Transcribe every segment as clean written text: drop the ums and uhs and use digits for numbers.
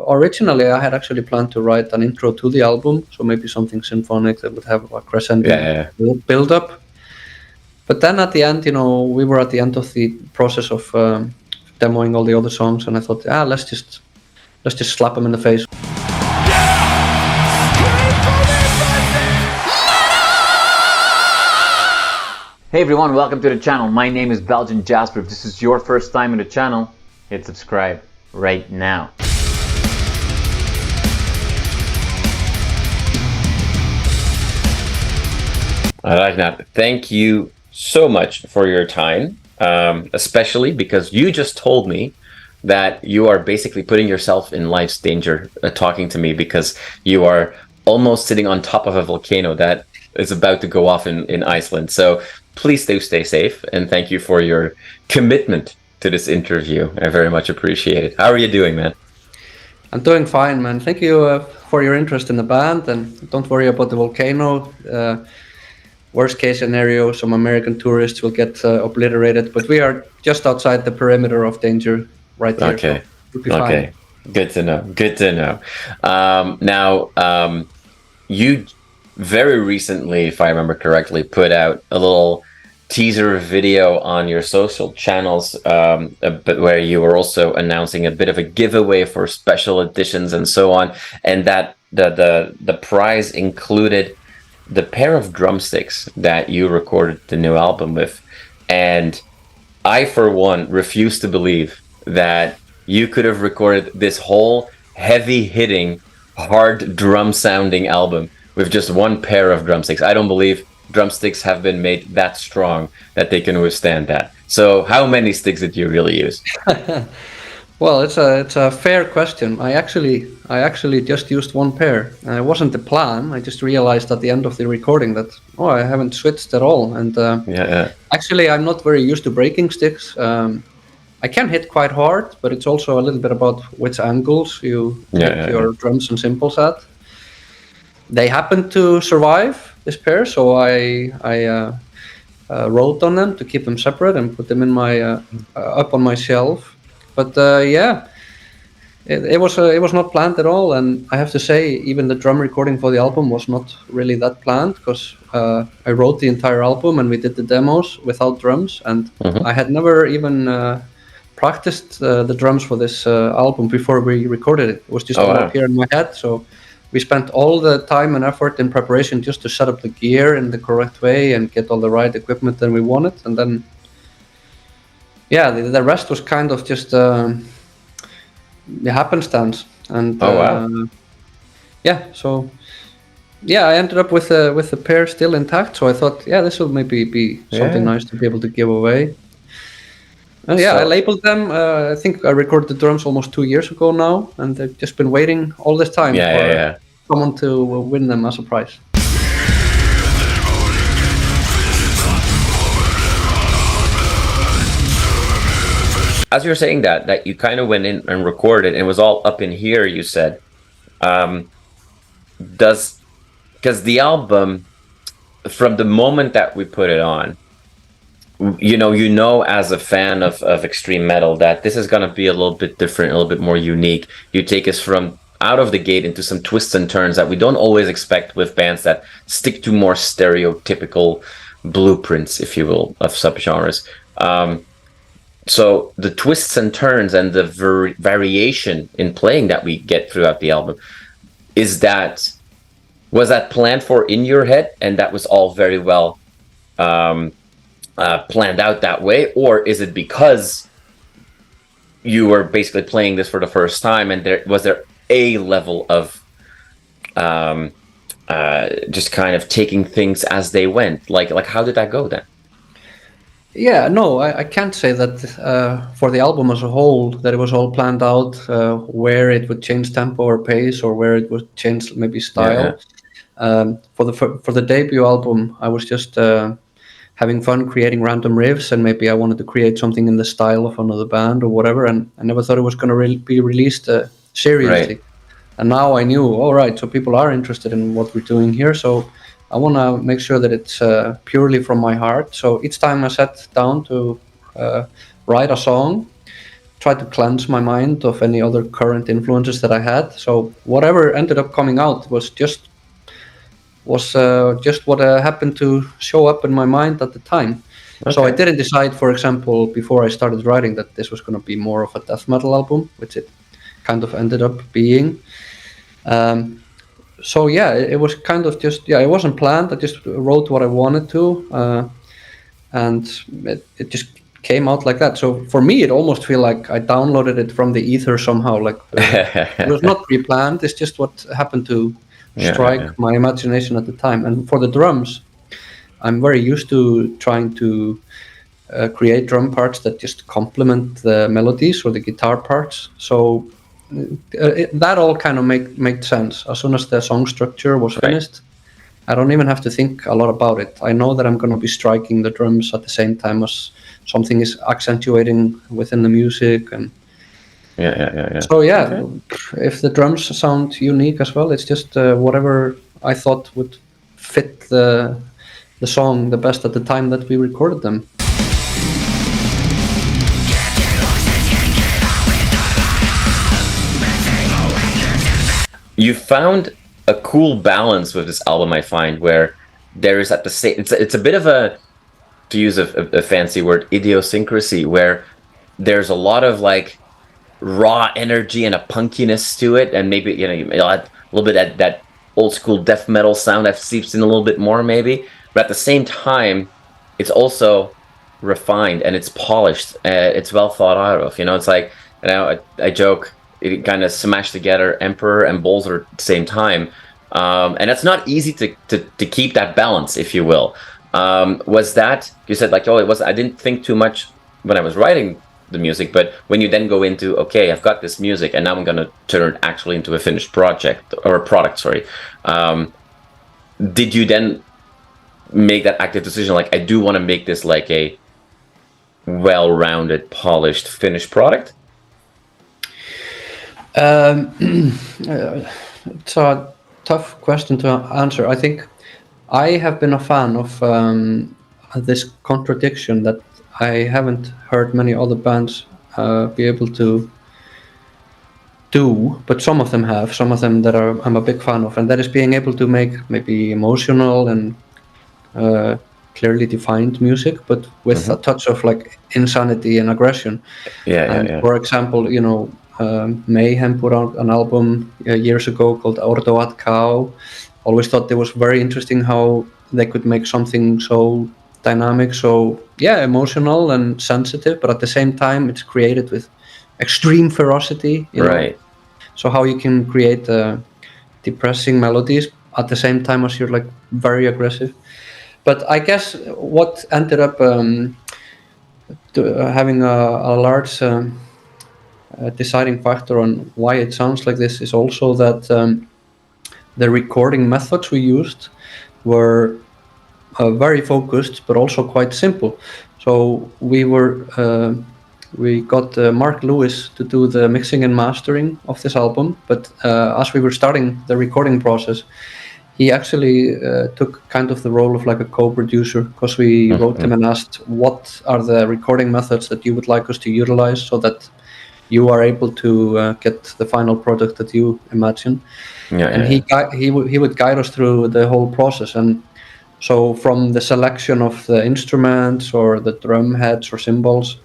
originally I had actually planned to write an intro to the album, so maybe something symphonic that would have a crescendo build up. But then at the end, we were at the end of the process of demoing all the other songs, and I thought, let's just slap them in the face. Hey everyone, welcome to the channel. My name is Belgian Jasper. If this is your first time in the channel, hit subscribe right now. Ragnar, thank you so much for your time, especially because you just told me that you are basically putting yourself in life's danger talking to me, because you are almost sitting on top of a volcano that is about to go off in Iceland. So please do stay safe, and thank you for your commitment to this interview. I very much appreciate it. How are you doing, man? I'm doing fine, man. Thank you for your interest in the band, and don't worry about the volcano. Worst case scenario, some American tourists will get obliterated, but we are just outside the perimeter of danger right here. Okay. So we'll be fine. Good to know. Good to know. Now, you very recently, if I remember correctly, put out a little teaser video on your social channels, but where you were also announcing a bit of a giveaway for special editions and so on, and that the prize included the pair of drumsticks that you recorded the new album with. And I, for one, refuse to believe that you could have recorded this whole heavy-hitting, hard drum-sounding album with just one pair of drumsticks. I don't believe drumsticks have been made that strong that they can withstand that. So how many sticks did you really use? Well, it's a fair question. I actually just used one pair. It wasn't the plan. I just realized at the end of the recording that I haven't switched at all. And actually, I'm not very used to breaking sticks. I can hit quite hard, but it's also a little bit about which angles you hit your drums and cymbals at. They happened to survive this pair, so I wrote on them to keep them separate and put them in my up on my shelf. But it was not planned at all, and I have to say, even the drum recording for the album was not really that planned, because I wrote the entire album and we did the demos without drums, and I had never even practiced the drums for this album before we recorded it. It was just all up here in my head, so we spent all the time and effort in preparation just to set up the gear in the correct way and get all the right equipment that we wanted, and then the rest was kind of just the happenstance. And I ended up with the pair still intact, so I thought, this will maybe be something nice to be able to give away. And I labeled them. I think I recorded the drums almost 2 years ago now, and they've just been waiting all this time for someone to win them as a prize. As you're saying that you kind of went in and recorded, and it was all up in here, you said, because the album, from the moment that we put it on, you know, as a fan of extreme metal, that this is going to be a little bit different, a little bit more unique. You take us from out of the gate into some twists and turns that we don't always expect with bands that stick to more stereotypical blueprints, if you will, of subgenres. So the twists and turns and the variation in playing that we get throughout the album, was that planned for in your head, and that was all very well planned out that way? Or is it because you were basically playing this for the first time, and was there a level of just kind of taking things as they went? Like how did that go then? Yeah, no, I can't say that for the album as a whole that it was all planned out, where it would change tempo or pace, or where it would change maybe style. For the debut album, I was just having fun creating random riffs, and maybe I wanted to create something in the style of another band or whatever, and I never thought it was going to be released seriously. Right. And now I knew, so people are interested in what we're doing here, so I want to make sure that it's purely from my heart. So each time I sat down to write a song, tried to cleanse my mind of any other current influences that I had. So whatever ended up coming out was just what happened to show up in my mind at the time. Okay. So I didn't decide, for example, before I started writing that this was going to be more of a death metal album, which it kind of ended up being. So yeah, it was kind of just, it wasn't planned. I just wrote what I wanted to, and it just came out like that. So for me, it almost feel like I downloaded it from the ether somehow. Like it was not pre-planned. It's just what happened to strike my imagination at the time. And for the drums, I'm very used to trying to create drum parts that just complement the melodies or the guitar parts. So that all kind of made sense. As soon as the song structure was finished, I don't even have to think a lot about it. I know that I'm going to be striking the drums at the same time as something is accentuating within the music. And so if the drums sound unique as well, it's just whatever I thought would fit the song the best at the time that we recorded them. You found a cool balance with this album, I find, where there is at the same, it's a bit of a, to use a fancy word, idiosyncrasy, where there's a lot of like raw energy and a punkiness to it, and maybe a little bit that old school death metal sound that seeps in a little bit more maybe, but at the same time it's also refined and it's polished, it's well thought out of. It's like, I joke, it kind of smashed together Emperor and Bolzer at the same time, and it's not easy to keep that balance, if you will. Was that, you said like, I didn't think too much when I was writing the music, but when you then go into, okay, I've got this music and now I'm going to turn it actually into a finished project or a product, sorry. Did you then make that active decision, like, I do want to make this like a well-rounded, polished, finished product? It's a tough question to answer. I think I have been a fan of this contradiction that I haven't heard many other bands be able to do, but some of them have, some of them that I'm a big fan of, and that is being able to make maybe emotional and clearly defined music, but with a touch of like insanity and aggression. For example, Mayhem put out an album years ago called Ordo ad Cao. Always thought it was very interesting how they could make something so dynamic, so emotional and sensitive, but at the same time it's created with extreme ferocity, right? So how you can create depressing melodies at the same time as you're like very aggressive. But I guess what ended up having a large deciding factor on why it sounds like this is also that the recording methods we used were very focused, but also quite simple. So we got Mark Lewis to do the mixing and mastering of this album, but as we were starting the recording process, he actually took kind of the role of like a co-producer, because we wrote him and asked, what are the recording methods that you would like us to utilize so that you are able to get the final product that you imagine. He would guide us through the whole process. And so from the selection of the instruments or the drum heads or cymbals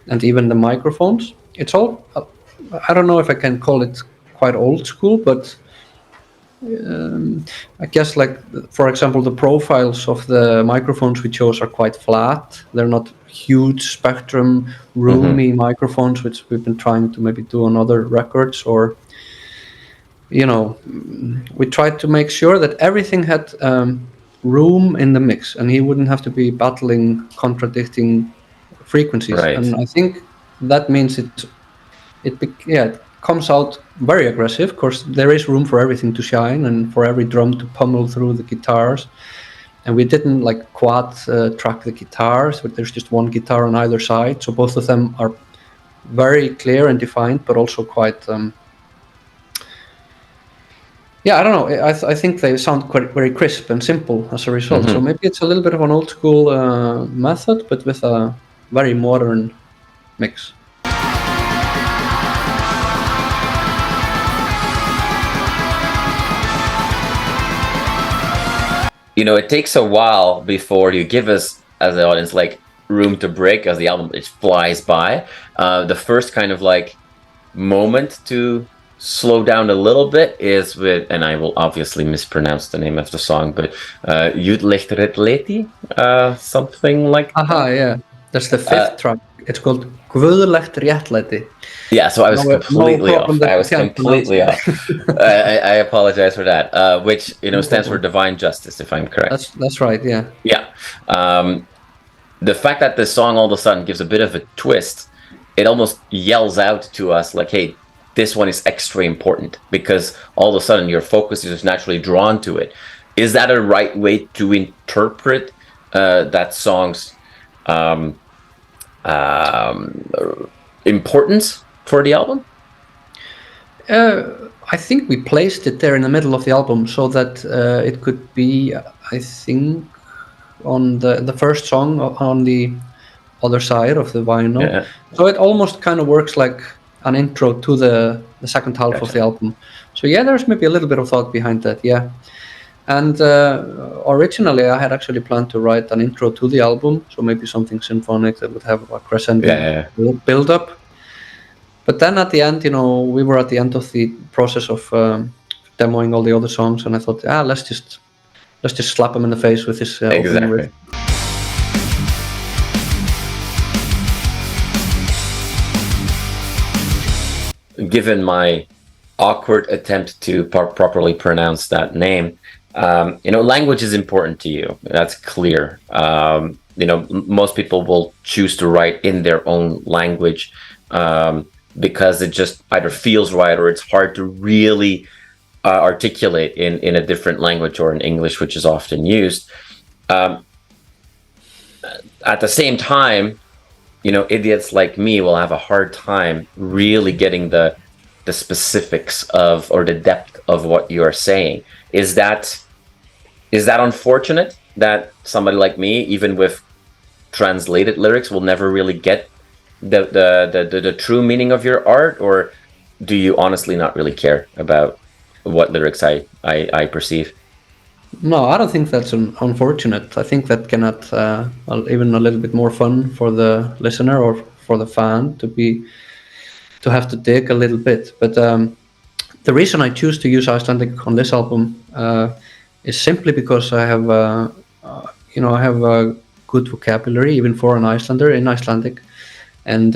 and even the microphones, it's all, I don't know if I can call it quite old school, but I guess, like, for example, the profiles of the microphones we chose are quite flat. They're not huge spectrum, roomy microphones, which we've been trying to maybe do on other records. Or, we tried to make sure that everything had room in the mix, and he wouldn't have to be battling contradicting frequencies. Right. And I think that means it comes out very aggressive. Of course, there is room for everything to shine and for every drum to pummel through the guitars. And we didn't like quad track the guitars, but there's just one guitar on either side. So both of them are very clear and defined, but also quite, I don't know. I think they sound quite very crisp and simple as a result. So maybe it's a little bit of an old school method, but with a very modern mix. it takes a while before you give us, as the audience, like room to break, as the album, it flies by. The first kind of like moment to slow down a little bit is with, and I will obviously mispronounce the name of the song, but Jutlicht Retleti, something like that. Yeah. That's the fifth track. It's called Guðlegt Réttlæti. Yeah, so I was completely off. I apologize for that. Which stands for divine justice, if I'm correct. That's right. Yeah. Yeah. The fact that this song all of a sudden gives a bit of a twist, it almost yells out to us like, "Hey, this one is extra important," because all of a sudden your focus is just naturally drawn to it. Is that a right way to interpret that song's importance for the album? I think we placed it there in the middle of the album so that it could be, I think, on the first song on the other side of the vinyl. Yeah. So it almost kind of works like an intro to the second half of the album. So yeah, there's maybe a little bit of thought behind that, yeah. And originally I had actually planned to write an intro to the album, so maybe something symphonic that would have a crescendo build up. But then at the end, we were at the end of the process of demoing all the other songs, and I thought, let's just slap them in the face with this opening riff. Given my awkward attempt to properly pronounce that name, language is important to you. That's clear. Most people will choose to write in their own language because it just either feels right or it's hard to really articulate in a different language or in English, which is often used. At the same time, idiots like me will have a hard time really getting the specifics of, or the depth of what you're saying. Is that unfortunate that somebody like me, even with translated lyrics, will never really get the true meaning of your art? Or do you honestly not really care about what lyrics I perceive? No, I don't think that's unfortunate. I think that can add even a little bit more fun for the listener or for the fan to have to dig a little bit. But the reason I choose to use Icelandic on this album is simply because I have a good vocabulary, even for an Icelander, in Icelandic, and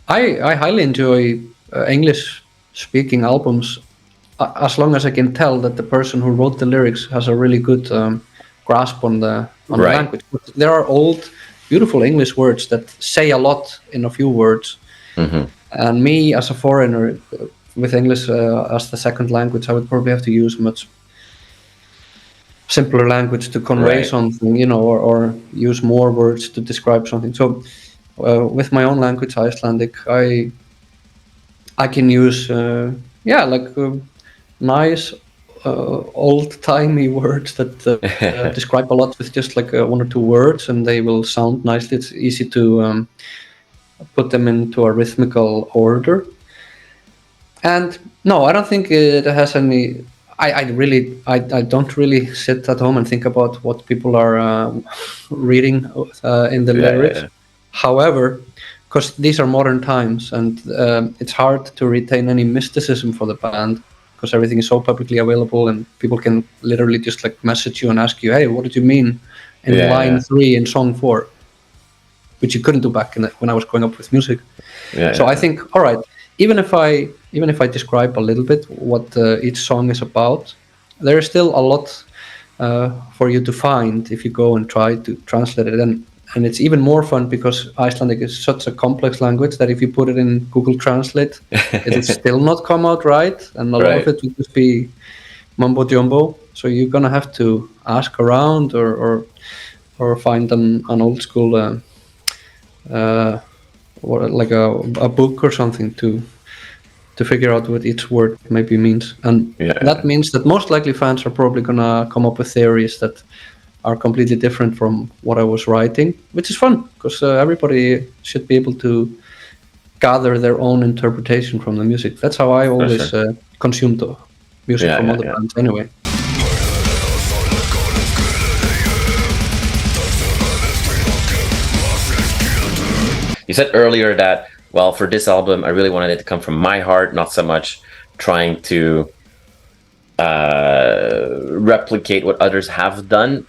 I highly enjoy English-speaking albums as long as I can tell that the person who wrote the lyrics has a really good grasp on the language. But there are old, beautiful English words that say a lot in a few words. Mm-hmm. And me, as a foreigner, with English as the second language, I would probably have to use much simpler language to convey something, or use more words to describe something. So with my own language, Icelandic, I can use nice old-timey words that describe a lot with just like one or two words, and they will sound nicely. It's easy to put them into a rhythmical order. And no, I don't think it has any. I don't really sit at home and think about what people are reading in the lyrics. Yeah. However, because these are modern times, and it's hard to retain any mysticism for the band, because everything is so publicly available, and people can literally just like message you and ask you, "Hey, what did you mean in line 3 in song 4?" Which you couldn't do back when I was growing up with music. So I think, all right, even if I describe a little bit what each song is about, there is still a lot for you to find if you go and try to translate it. And it's even more fun because Icelandic is such a complex language that if you put it in Google Translate, it will still not come out right. And a lot of it will just be mumbo jumbo. So you're going to have to ask around or find an old school, like a book or something to figure out what each word maybe means. And that means that most likely fans are probably going to come up with theories that are completely different from what I was writing, which is fun because everybody should be able to gather their own interpretation from the music. That's how I always consume the music from other bands anyway. You said earlier that, well, for this album, I really wanted it to come from my heart, not so much trying to replicate what others have done.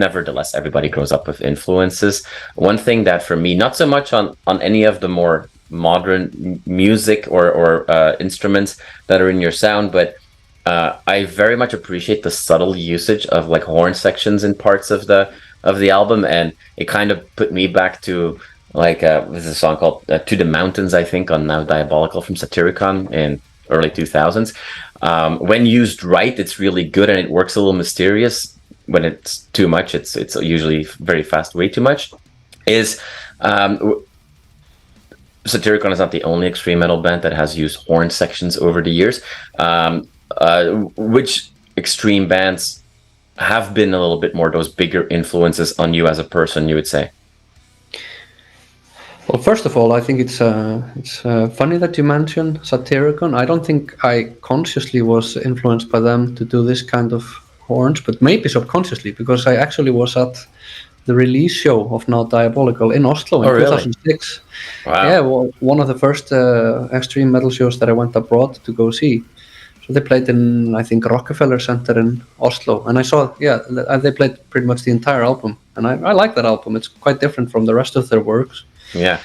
Nevertheless, everybody grows up with influences. One thing that for me, not so much on any of the more modern music or instruments that are in your sound, but I very much appreciate the subtle usage of like horn sections in parts of the album, and it kind of put me back to like there's a song called "To the Mountains," I think, on Now Diabolical from Satyricon in early 2000s. When used right, it's really good, and it works a little mysterious. When it's too much, it's usually very fast, way too much. Satyricon is not the only extreme metal band that has used horn sections over the years. Which extreme bands have been a little bit more those bigger influences on you as a person, you would say? Well, first of all, I think it's funny that you mentioned Satyricon. I don't think I consciously was influenced by them to do this kind of horns, but maybe subconsciously, because I actually was at the release show of Now Diabolical in Oslo in 2006. Wow. Yeah, well, one of the first extreme metal shows that I went abroad to go see. So they played in, I think, Rockefeller Center in Oslo, and I saw, they played pretty much the entire album, and I like that album. It's quite different from the rest of their works. Yeah.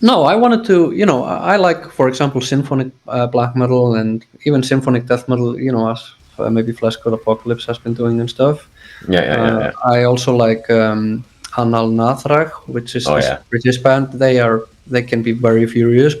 No, I wanted to, I like, for example, symphonic black metal and even symphonic death metal, as maybe Flesh God Apocalypse has been doing and stuff. Yeah. I also like Anal Nathrag, which is a British band. They can be very furious,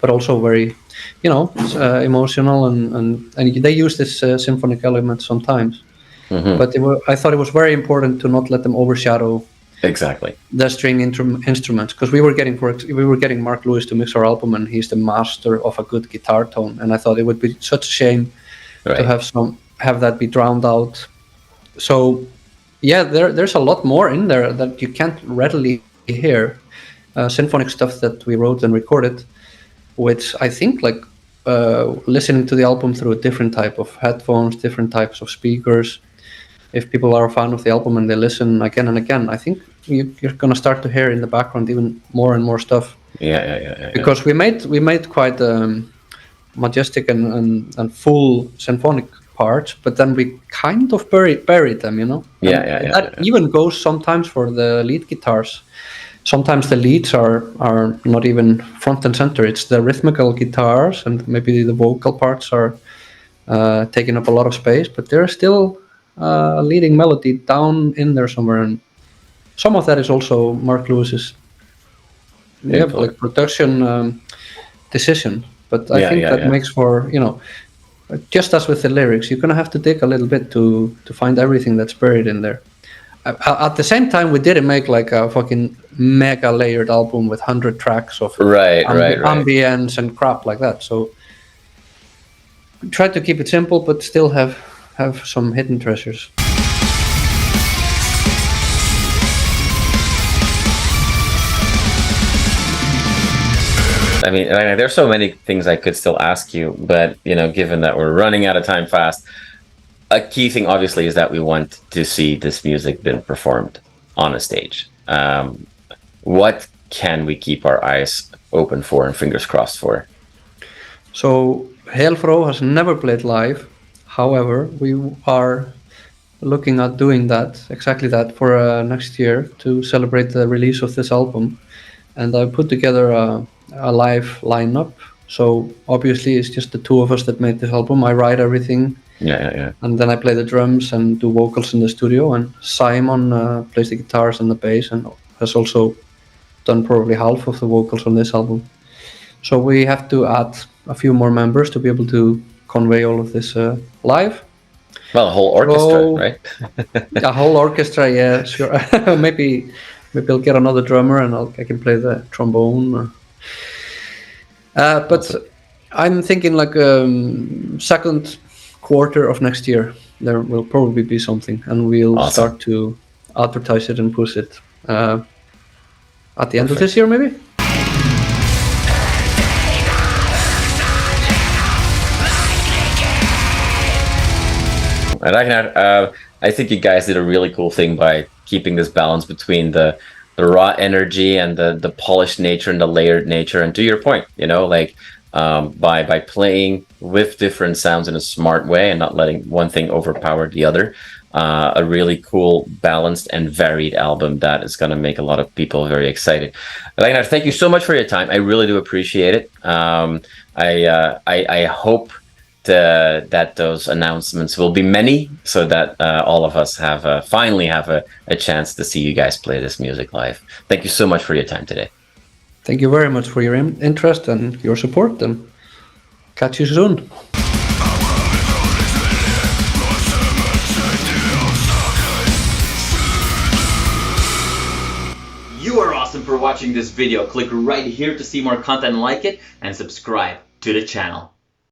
but also very, emotional, and they use this symphonic element sometimes. Mm-hmm. But I thought it was very important to not let them overshadow exactly the string instruments, because we were getting Mark Lewis to mix our album, and he's the master of a good guitar tone, and I thought it would be such a shame to have that be drowned out. So there's a lot more in there that you can't readily hear, symphonic stuff that we wrote and recorded, which I think listening to the album through a different type of headphones, different types of speakers, if people are a fan of the album and they listen again and again, I think you're going to start to hear in the background even more and more stuff. Yeah. Because we made quite majestic and full symphonic parts, but then we kind of buried them, That even goes sometimes for the lead guitars. Sometimes the leads are not even front and center. It's the rhythmical guitars, and maybe the vocal parts are taking up a lot of space, but there's still a leading melody down in there somewhere, and some of that is also Mark Lewis's production decision. But I think that makes for, just as with the lyrics, you're gonna have to dig a little bit to find everything that's buried in there. At the same time, we didn't make like a fucking mega layered album with 100 tracks of ambience and crap like that. So we tried to keep it simple, but still have some hidden treasures. I mean, there's so many things I could still ask you, but given that we're running out of time fast, a key thing obviously is that we want to see this music being performed on a stage. What can we keep our eyes open for and fingers crossed for? So Helfró has never played live. However, we are looking at doing exactly that for next year to celebrate the release of this album. And I put together a live lineup. So obviously it's just the two of us that made this album. I write everything. Yeah. And then I play the drums and do vocals in the studio. And Simon plays the guitars and the bass, and has also done probably half of the vocals on this album. So we have to add a few more members to be able to convey all of this live. Well, a whole orchestra, right? A whole orchestra, yeah, sure. maybe I'll get another drummer and I can play the trombone. But I'm thinking like second quarter of next year there will probably be something, and we'll start to advertise it and push it at the end of this year, maybe. Ragnar, I think you guys did a really cool thing by keeping this balance between the raw energy and the polished nature and the layered nature. And to your point, you know, like by playing with different sounds in a smart way and not letting one thing overpower the other, a really cool, balanced and varied album that is going to make a lot of people very excited. Ragnar, thank you so much for your time. I really do appreciate it. I hope that those announcements will be many, so that all of us finally have a chance to see you guys play this music live. Thank you so much for your time today. Thank you very much for your interest and your support, and catch you soon. You are awesome for watching this video. Click right here to see more content like it and subscribe to the channel.